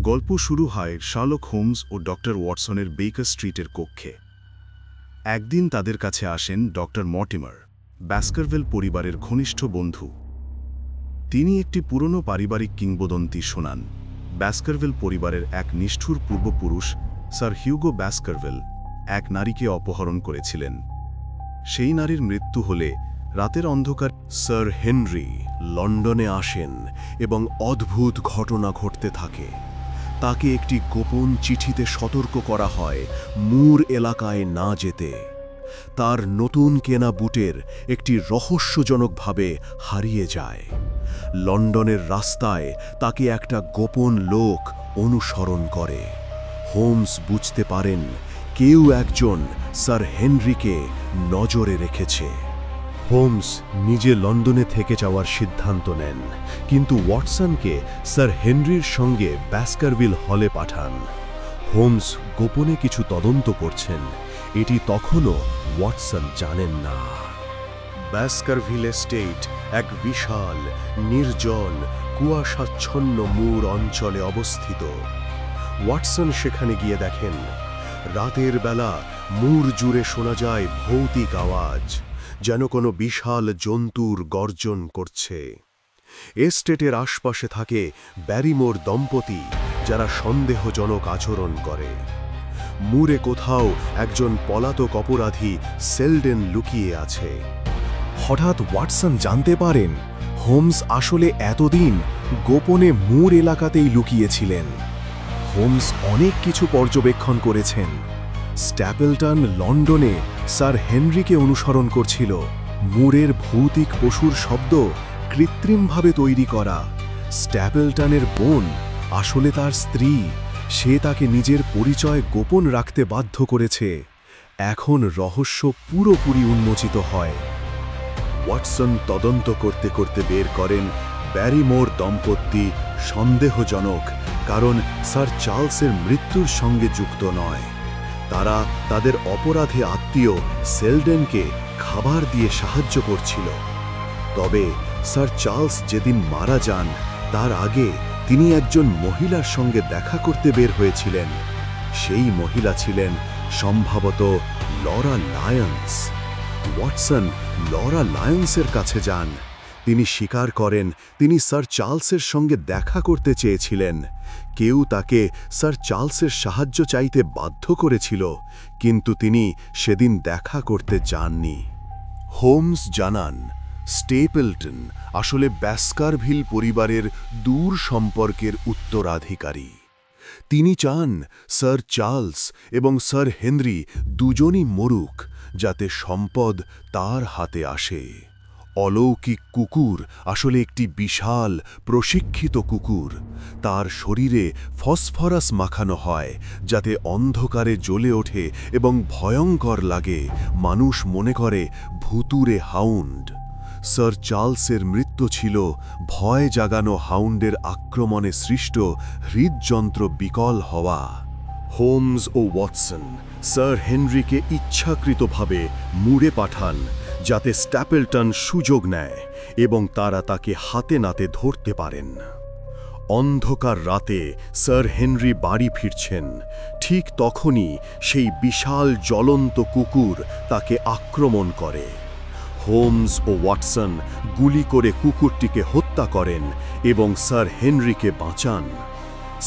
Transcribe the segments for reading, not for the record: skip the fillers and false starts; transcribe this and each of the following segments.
গল্প শুরু হয় শার্লক হোমস ও ডক্টর ওয়াটসনের বেকার স্ট্রিটের কক্ষে। একদিন তাদের কাছে আসেন ডক্টর মর্টিমার, ব্যাসকারভিল পরিবারের ঘনিষ্ঠ বন্ধু। তিনি একটি পুরনো পারিবারিক কিংবদন্তি শোনান। ব্যাসকারভিল পরিবারের এক নিষ্ঠুর পূর্বপুরুষ স্যার হিউগো ব্যাসকারভিল এক নারীকে অপহরণ করেছিলেন। সেই নারীর মৃত্যু হলে রাতের অন্ধকার স্যার হেনরি লন্ডনে আসেন এবং অদ্ভুত ঘটনা ঘটতে থাকে। তাকে একটি গোপন চিঠিতে সতর্ক করা হয় মুর এলাকায় না যেতে। তার নতুন কেনা বুটের একটি রহস্যজনকভাবে হারিয়ে যায়। লন্ডনের রাস্তায় তাকে একটা গোপন লোক অনুসরণ করে। হোমস বুঝতে পারেন কেউ একজন স্যার হেনরিকে নজরে রেখেছে। হোমস নিজে লন্ডনে থেকে যাওয়ার সিদ্ধান্ত নেন, কিন্তু ওয়াটসনকে স্যার হেনরির সঙ্গে ব্যাসকারভিল হলে পাঠান। হোমস গোপনে কিছু তদন্ত করছেন, এটি তখনও ওয়াটসন জানেন না। ব্যাসকারভিল এস্টেট এক বিশাল, নির্জন, কুয়াশাচ্ছন্ন মুর অঞ্চলে অবস্থিত। ওয়াটসন সেখানে গিয়ে দেখেন রাতের বেলা মুর জুড়ে শোনা যায় ভৌতিক আওয়াজ, যেন কোনো বিশাল জন্তুর গর্জন করছে। এস্টেটের আশপাশে থাকে ব্যারিমোর দম্পতি, যারা সন্দেহজনক আচরণ করে। মুরে কোথাও একজন পলাতক অপরাধী সেলডেন লুকিয়ে আছে। হঠাৎ ওয়াটসন জানতে পারেন হোমস আসলে এতদিন গোপনে মুর এলাকাতেই লুকিয়েছিলেন। হোমস অনেক কিছু পর্যবেক্ষণ করেছেন। স্ট্যাপেলটন লন্ডনে স্যার হেনরিকে অনুসরণ করছিল। মুরের ভৌতিক পশুর শব্দ কৃত্রিমভাবে তৈরি করা। স্ট্যাপেলটনের বোন আসলে তার স্ত্রী। সে তাকে নিজের পরিচয় গোপন রাখতে বাধ্য করেছে। এখন রহস্য পুরোপুরি উন্মোচিত হয়। ওয়াটসন তদন্ত করতে করতে বের করেন ব্যারিমোর দম্পতি সন্দেহজনক, কারণ স্যার চার্লসের মৃত্যুর সঙ্গে যুক্ত নয়। তারা তাদের অপরাধী আত্মীয় সেলডেনকে খাবার দিয়ে সাহায্য করছিল। তবে স্যার চার্লস যেদিন মারা যান তার আগে তিনি একজন মহিলার সঙ্গে দেখা করতে বের হয়েছিলেন। সেই মহিলা ছিলেন সম্ভবত লরা লায়ন্স। ওয়াটসন লরা লায়ন্সের কাছে যান। তিনি স্বীকার করেন তিনি স্যার চার্লসের সঙ্গে দেখা করতে চেয়েছিলেন। কেউ তাকে স্যার চার্লসের সাহায্য চাইতে বাধ্য করেছিল, কিন্তু তিনি সেদিন দেখা করতে যাননি। হোমস জানান স্টেপলটন আসলে ব্যাসকারভিল পরিবারের দূর সম্পর্কের উত্তরাধিকারী। তিনি চান স্যার চার্লস এবং স্যার হেনরি দুজনই মরুক, যাতে সম্পদ তার হাতে আসে। অলৌকিক কুকুর আসলে একটি বিশাল প্রশিক্ষিত কুকুর। তার শরীরে ফসফরাস মাখানো হয়, যাতে অন্ধকারে জ্বলে ওঠে এবং ভয়ঙ্কর লাগে। মানুষ মনে করে ভুতুড়ে হাউন্ড। স্যার চার্লসের মৃত্যু ছিল ভয় জাগানো হাউন্ডের আক্রমণে সৃষ্ট হৃদযন্ত্র বিকল হওয়া। হোমস ও ওয়াটসন স্যার হেনরিকে ইচ্ছাকৃতভাবে মুরে পাঠান, যাতে স্ট্যাপেলটন সুযোগ নেয় এবং তারা তাকে হাতে নাতে ধরতে পারেন। অন্ধকার রাতে স্যার হেনরি বাড়ি ফিরছেন। ঠিক তখনই সেই বিশাল জ্বলন্ত কুকুর তাকে আক্রমণ করে। হোমস ও ওয়াটসন গুলি করে কুকুরটিকে হত্যা করেন এবং স্যার হেনরিকে বাঁচান।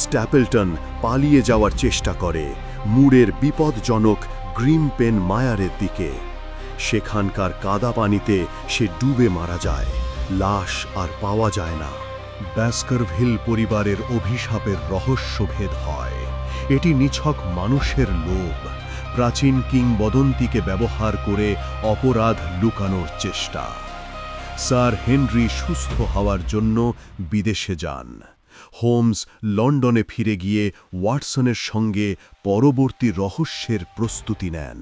স্ট্যাপেলটন পালিয়ে যাওয়ার চেষ্টা করে মুরের বিপজ্জনক গ্রিমপেন মায়ারের দিকে। সেখানকার কাদা পানিতে সে ডুবে মারা যায়। লাশ আর পাওয়া যায় না। ব্যাসকারভিল পরিবারের অভিশাপের রহস্যভেদ হয়। এটি নিছক মানুষের লোভ, প্রাচীন কিংবদন্তিকে ব্যবহার করে অপরাধ লুকানোর চেষ্টা। স্যার হেনরি সুস্থ হওয়ার জন্য বিদেশে যান। হোমস লন্ডনে ফিরে গিয়ে ওয়াটসনের সঙ্গে পরবর্তী রহস্যের প্রস্তুতি নেন।